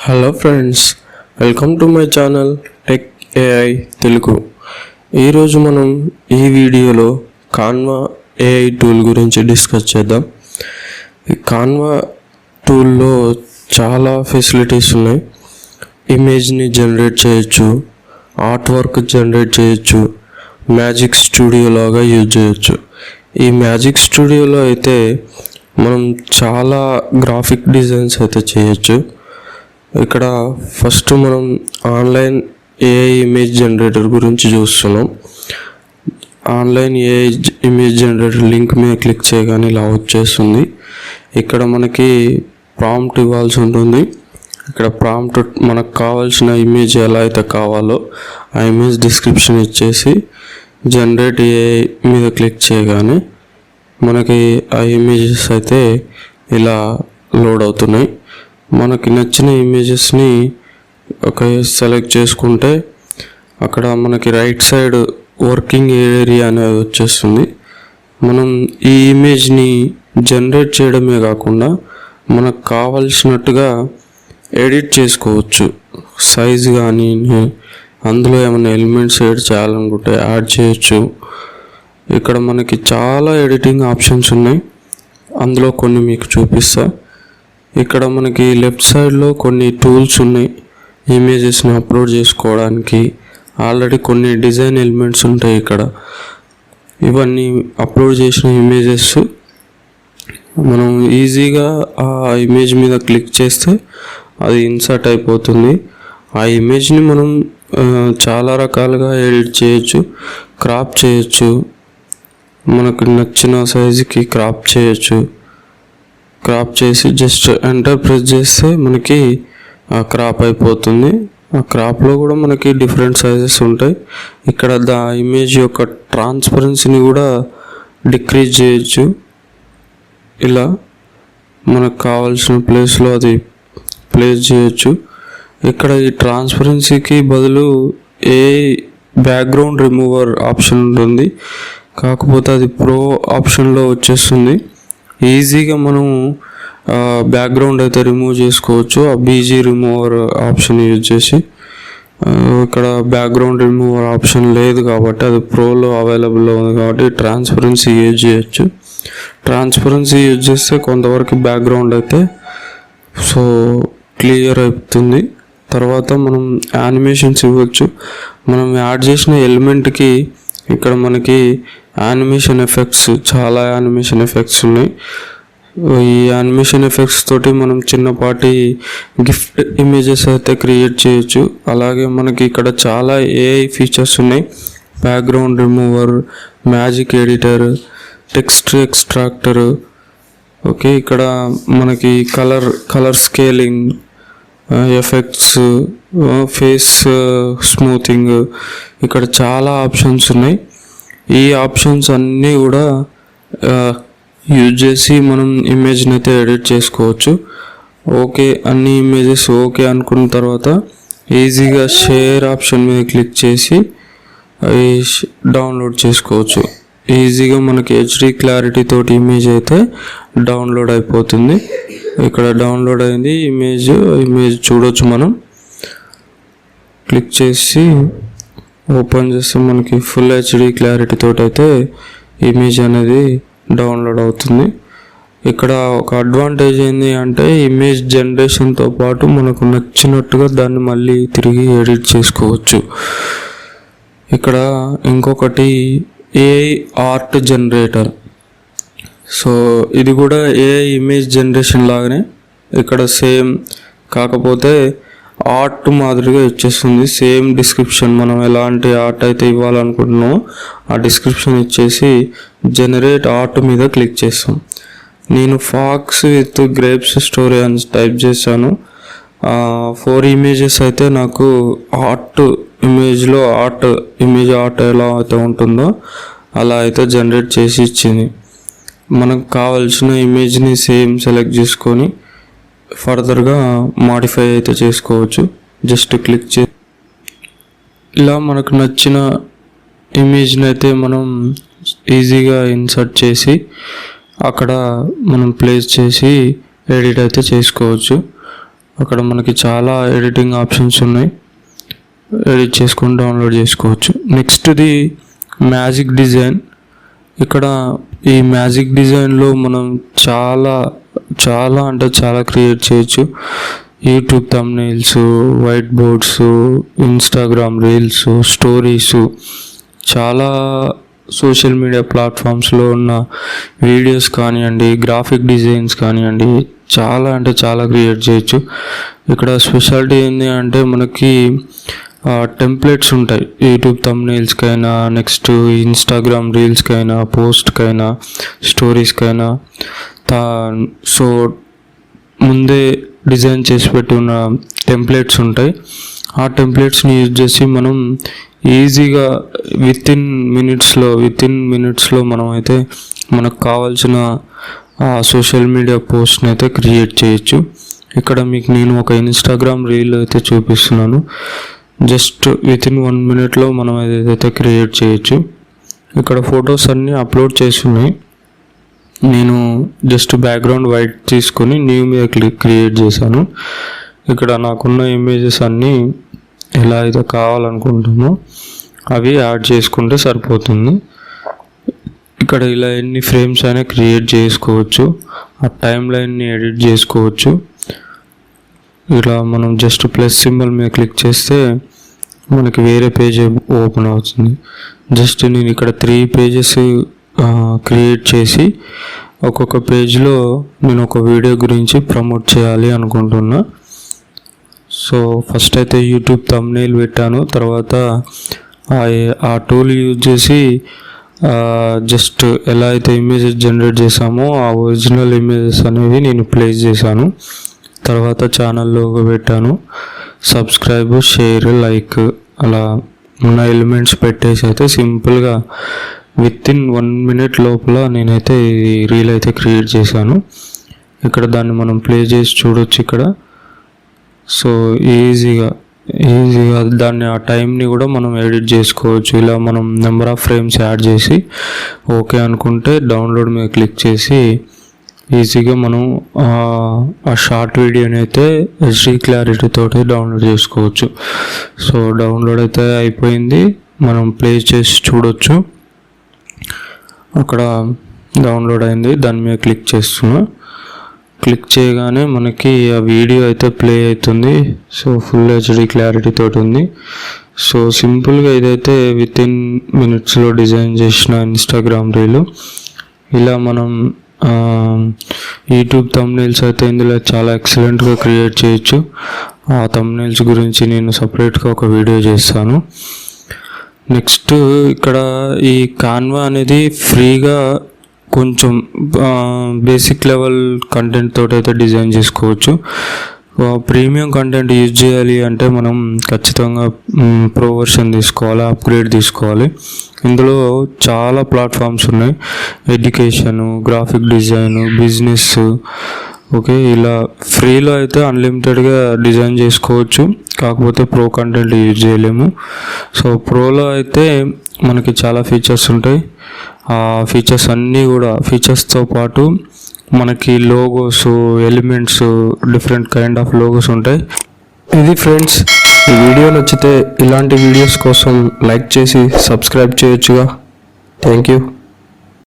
Hello friends, welcome to my channel tech AI Telugu. ఈరోజు మనం ఈ వీడియోలో కాన్వా ఏఐ టూల్ గురించి డిస్కస్ చేద్దాం. ఈ కాన్వా టూల్లో చాలా ఫెసిలిటీస్ ఉన్నాయి. ఇమేజ్ని జనరేట్ చేయొచ్చు, ఆర్ట్ వర్క్ జనరేట్ చేయొచ్చు, మ్యాజిక్ స్టూడియో లాగా యూజ్ చేయొచ్చు. ఈ మ్యాజిక్ స్టూడియోలో అయితే మనం చాలా గ్రాఫిక్ డిజైన్స్ అయితే చేయొచ్చు. ఇక్కడ ఫస్ట్ మనం ఆన్లైన్ ఏఐ ఇమేజ్ జనరేటర్ గురించి చూస్తున్నాం. Online AI image generator link మీద క్లిక్ చేయగానే ఇలా వచ్చేస్తుంది. ఇక్కడ మనకి ప్రాంప్ట్ ఇవ్వాల్సి ఉంటుంది. ఇక్కడ ప్రాంప్ట్ మనకు కావాల్సిన ఇమేజ్ ఎలా అయితే కావాలో ఆ ఇమేజ్ డిస్క్రిప్షన్ ఇచ్చేసి జనరేట్ ఏఐ మీద క్లిక్ చేయగానే మనకి ఆ ఇమేజెస్ అయితే ఇలా లోడ్ అవుతున్నాయి. మనకి నచ్చిన ఇమేజెస్ని సెలెక్ట్ చేసుకుంటే అక్కడ మనకి రైట్ సైడ్ వర్కింగ్ ఏరియా అనేది వచ్చేస్తుంది. మనం ఈ ఇమేజ్ని జనరేట్ చేయడమే కాకుండా మనకు కావలసినట్టుగా ఎడిట్ చేసుకోవచ్చు. సైజ్ కానీ అందులో ఏమైనా ఎలిమెంట్స్ యాడ్ చేయాలనుకుంటే యాడ్ చేయొచ్చు. ఇక్కడ మనకి చాలా ఎడిటింగ్ ఆప్షన్స్ ఉన్నాయి. అందులో కొన్ని మీకు చూపిస్తా. ఇక్కడ మనకి లెఫ్ట్ సైడ్లో కొన్ని టూల్స్ ఉన్నాయి ఇమేజెస్ని అప్లోడ్ చేసుకోవడానికి. ఆల్రెడీ కొన్ని డిజైన్ ఎలిమెంట్స్ ఉంటాయి ఇక్కడ. ఇవన్నీ అప్లోడ్ చేసిన ఇమేజెస్ మనం ఈజీగా ఆ ఇమేజ్ మీద క్లిక్ చేస్తే అది ఇన్సర్ట్ అయిపోతుంది. ఆ ఇమేజ్ని మనం చాలా రకాలుగా ఎడిట్ చేయొచ్చు, క్రాప్ చేయొచ్చు. మనకు నచ్చిన సైజుకి క్రాప్ చేయొచ్చు. క్రాప్ చేసి జస్ట్ ఎంటర్ ప్రెస్ చేస్తే మనకి క్రాప్ అయిపోతుంది. ఆ క్రాప్లో కూడా మనకి డిఫరెంట్ సైజెస్ ఉంటాయి. ఇక్కడ ఇమేజ్ యొక్క ట్రాన్స్పరెన్సీని కూడా డిక్రీజ్ చేయొచ్చు. ఇలా మనకు కావాల్సిన ప్లేస్లో అది ప్లేస్ చేయొచ్చు. ఇక్కడ ఈ ట్రాన్స్పరెన్సీకి బదులు ఏ బ్యాక్గ్రౌండ్ రిమూవర్ ఆప్షన్ ఉంటుంది, కాకపోతే అది ప్రో ఆప్షన్లో వచ్చేస్తుంది. ఈజీగా మనం బ్యాక్గ్రౌండ్ అయితే రిమూవ్ చేసుకోవచ్చు ఆ బీజీ రిమూవర్ ఆప్షన్ యూజ్ చేసి. ఇక్కడ బ్యాక్గ్రౌండ్ రిమూవర్ ఆప్షన్ లేదు కాబట్టి అది ప్రోలో అవైలబుల్లో ఉంది కాబట్టి ట్రాన్స్పరెన్సీ యూజ్ చేయొచ్చు. ట్రాన్స్పరెన్సీ యూజ్ చేస్తే కొంతవరకు బ్యాక్గ్రౌండ్ అయితే క్లియర్ అవుతుంది. తర్వాత మనం యానిమేషన్స్ ఇవ్వచ్చు. మనం యాడ్ చేసిన ఎలిమెంట్కి ఇక్కడ మనకి యానిమేషన్ ఎఫెక్ట్స్, చాలా యానిమేషన్ ఎఫెక్ట్స్ ఉన్నాయి. ఈ యానిమేషన్ ఎఫెక్ట్స్ తోటి మనం చిన్నపాటి గిఫ్ట్ ఇమేజెస్ అయితే క్రియేట్ చేయొచ్చు. అలాగే మనకి ఇక్కడ చాలా ఏఐ ఫీచర్స్ ఉన్నాయి. Background remover, magic editor, text extractor. Okay, ఇక్కడ మనకి colour scaling, effects, face smoothing, ఇక్కడ చాలా ఆప్షన్స్ ఉన్నాయి. ఈ ఆప్షన్స్ అన్నీ కూడా యూజ్ చేసి మనం ఇమేజ్ని అయితే ఎడిట్ చేసుకోవచ్చు. ఓకే, అన్ని ఇమేజెస్ ఓకే అనుకున్న తర్వాత ఈజీగా షేర్ ఆప్షన్ మీద క్లిక్ చేసి అవి డౌన్లోడ్ చేసుకోవచ్చు. ఈజీగా మనకి హెచ్డి క్లారిటీ తోటి ఇమేజ్ అయితే డౌన్లోడ్ అయిపోతుంది. ఇక్కడ డౌన్లోడ్ అయింది ఇమేజ్ చూడొచ్చు. మనం క్లిక్ చేసి ఓపెన్ చేస్తే మనకి ఫుల్ హెచ్డి క్లారిటీ తోటి అయితే ఇమేజ్ అనేది డౌన్లోడ్ అవుతుంది. ఇక్కడ ఒక అడ్వాంటేజ్ ఏంటి అంటే ఇమేజ్ జనరేషన్తో పాటు మనకు నచ్చినట్టుగా దాన్ని మళ్ళీ తిరిగి ఎడిట్ చేసుకోవచ్చు. ఇక్కడ ఇంకొకటి ఏఐ ఆర్ట్ జనరేటర్. ఇది కూడా ఏఐ ఇమేజ్ జనరేషన్ లాగానే ఇక్కడ సేమ్, కాకపోతే ఆర్ట్ మాదిరిగా ఇచ్చేస్తుంది. సేమ్ డిస్క్రిప్షన్, మనం ఎలాంటి ఆర్ట్ అయితే ఇవ్వాలనుకుంటున్నామో ఆ డిస్క్రిప్షన్ ఇచ్చేసి జనరేట్ ఆర్ట్ మీద క్లిక్ చేస్తాం. నేను ఫాక్స్ విత్ గ్రేప్స్ స్టోరీ అని టైప్ చేశాను. 4 ఇమేజెస్ అయితే నాకు ఇమేజ్ ఆర్ట్ ఎలా అయితే ఉంటుందో అలా అయితే జనరేట్ చేసి ఇచ్చింది. మనకు కావాల్సిన ఇమేజ్ని సేమ్ సెలెక్ట్ చేసుకొని ఫర్దర్గా మాడిఫై అయితే చేసుకోవచ్చు. జస్ట్ క్లిక్ చేసి ఇలా మనకు నచ్చిన ఇమేజ్ని అయితే మనం ఈజీగా ఇన్సర్ట్ చేసి అక్కడ మనం ప్లేస్ చేసి ఎడిట్ అయితే చేసుకోవచ్చు. అక్కడ మనకి చాలా ఎడిటింగ్ ఆప్షన్స్ ఉన్నాయి, ఎడిట్ చేసుకొని డౌన్లోడ్ చేసుకోవచ్చు. నెక్స్ట్ది మ్యాజిక్ డిజైన్. ఇక్కడ ఈ మ్యాజిక్ డిజైన్లో మనం చాలా అంటే చాలా క్రియేట్ చేయొచ్చు. YouTube thumbnails, white boards, Instagram reels, stories, చాలా సోషల్ మీడియా ప్లాట్ఫామ్స్లో ఉన్న వీడియోస్ కానివ్వండి, గ్రాఫిక్ డిజైన్స్ కానివ్వండి, చాలా అంటే చాలా క్రియేట్ చేయొచ్చు. ఇక్కడ స్పెషాలిటీ ఏంటి అంటే మనకి టెంప్లెట్స్ ఉంటాయి యూట్యూబ్ థంబ్నెయిల్స్కైనా, నెక్స్ట్ ఇన్స్టాగ్రామ్ రీల్స్కైనా, పోస్ట్కైనా, స్టోరీస్కైనా. సో ముందే డిజైన్ చేసి పెట్టున్న టెంప్లెట్స్ ఉంటాయి. ఆ టెంప్లెట్స్ని యూజ్ చేసి మనం ఈజీగా విత్ ఇన్ మినిట్స్లో మనం అయితే మనకు కావాల్సిన సోషల్ మీడియా పోస్ట్ని అయితే క్రియేట్ చేయొచ్చు. ఇక్కడ మీకు నేను ఒక ఇన్స్టాగ్రామ్ రీల్ అయితే చూపిస్తున్నాను. జస్ట్ విత్ ఇన్ 1 minute మనం ఏదైతే క్రియేట్ చేయొచ్చు. ఇక్కడ ఫొటోస్ అన్నీ అప్లోడ్ చేస్తున్నాయి. నేను జస్ట్ బ్యాక్గ్రౌండ్ వైట్ తీసుకొని న్యూ మీద క్రియేట్ చేశాను. ఇక్కడ నాకున్న ఇమేజెస్ అన్నీ ఎలా అయితే కావాలనుకుంటామో అవి యాడ్ చేసుకుంటే సరిపోతుంది. ఇక్కడ ఇలా ఎన్ని ఫ్రేమ్స్ అయినా క్రియేట్ చేసుకోవచ్చు. ఆ టైం లైన్ని ఎడిట్ చేసుకోవచ్చు. ఇలా మనం జస్ట్ ప్లస్ సింబల్ మీద క్లిక్ చేస్తే మనకి వేరే పేజ్ ఓపెన్ అవుతుంది. జస్ట్ నేను ఇక్కడ 3 pages క్రియేట్ చేసి ఒక్కొక్క పేజ్లో నేను ఒక వీడియో గురించి ప్రమోట్ చేయాలి అనుకుంటున్నా. సో ఫస్ట్ అయితే యూట్యూబ్ థంబ్నెయిల్ పెట్టాను. తర్వాత ఆ టూల్ యూజ్ చేసి జస్ట్ ఎలా అయితే ఇమేజెస్ జనరేట్ చేసామో ఆ ఒరిజినల్ ఇమేజెస్ అనేవి నేను ప్లేస్ చేశాను. తర్వాత ఛానల్ లోగో పెట్టాను. సబ్స్క్రైబ్, షేర్, లైక్ అలా ఉన్న ఎలిమెంట్స్ పెట్టేసి అయితే సింపుల్గా విత్ ఇన్ 1 minute లోపల నేనైతే ఈ రీల్ అయితే క్రియేట్ చేశాను. ఇక్కడ దాన్ని మనం ప్లే చేసి చూడొచ్చు ఇక్కడ. సో ఈజీగా దాన్ని ఆ టైంని కూడా మనం ఎడిట్ చేసుకోవచ్చు. ఇలా మనం నెంబర్ ఆఫ్ ఫ్రేమ్స్ యాడ్ చేసి ఓకే అనుకుంటే డౌన్లోడ్ మీద క్లిక్ చేసి ఈజీగా మనం ఆ షార్ట్ వీడియోని అయితే హెచ్డి క్లారిటీ తోటి డౌన్లోడ్ చేసుకోవచ్చు. సో డౌన్లోడ్ అయితే అయిపోయింది. మనం ప్లే చేసి చూడొచ్చు. అక్కడ డౌన్లోడ్ అయింది. దాని మీద క్లిక్ చేస్తున్నా. క్లిక్ చేయగానే మనకి ఆ వీడియో అయితే ప్లే అవుతుంది. సో ఫుల్ హెచ్డి క్లారిటీ తోటి ఉంది. సో సింపుల్గా ఇదైతే విత్ ఇన్ మినిట్స్లో డిజైన్ చేసిన ఇన్స్టాగ్రామ్ రీలు. ఇలా మనం యూట్యూబ్ థంబ్నెయిల్స్ అయితే ఇందులో చాలా ఎక్సలెంట్గా క్రియేట్ చేయొచ్చు. ఆ థంబ్నెయిల్స్ గురించి నేను సపరేట్గా ఒక వీడియో చేస్తాను. నెక్స్ట్ ఇక్కడ ఈ కాన్వా అనేది ఫ్రీగా కొంచెం బేసిక్ లెవెల్ కంటెంట్ తోటి అయితే డిజైన్ చేసుకోవచ్చు. ప్రీమియం కంటెంట్ యూజ్ చేయాలి అంటే మనం ఖచ్చితంగా ప్రో వర్షన్ తీసుకోవాలి, అప్గ్రేడ్ తీసుకోవాలి. ఇందులో చాలా ప్లాట్ఫామ్స్ ఉన్నాయి. Education, graphic design, business. Okay, ఇలా ఫ్రీలో అయితే అన్లిమిటెడ్గా డిజైన్ చేసుకోవచ్చు. కాకపోతే ప్రో కంటెంట్ యూజ్ చేయలేము. సో ప్రోలో అయితే మనకి చాలా ఫీచర్స్ ఉంటాయి. ఆ ఫీచర్స్ అన్నీ కూడా ఫీచర్స్తో పాటు మనకి logos, elements, different kind of logos ఉంటాయి. ఇది ఫ్రెండ్స్, ఈ వీడియో నచ్చితే ఇలాంటి వీడియోస్ కోసం లైక్ చేసి సబ్స్క్రైబ్ చేయొచ్చుగా. Thank you.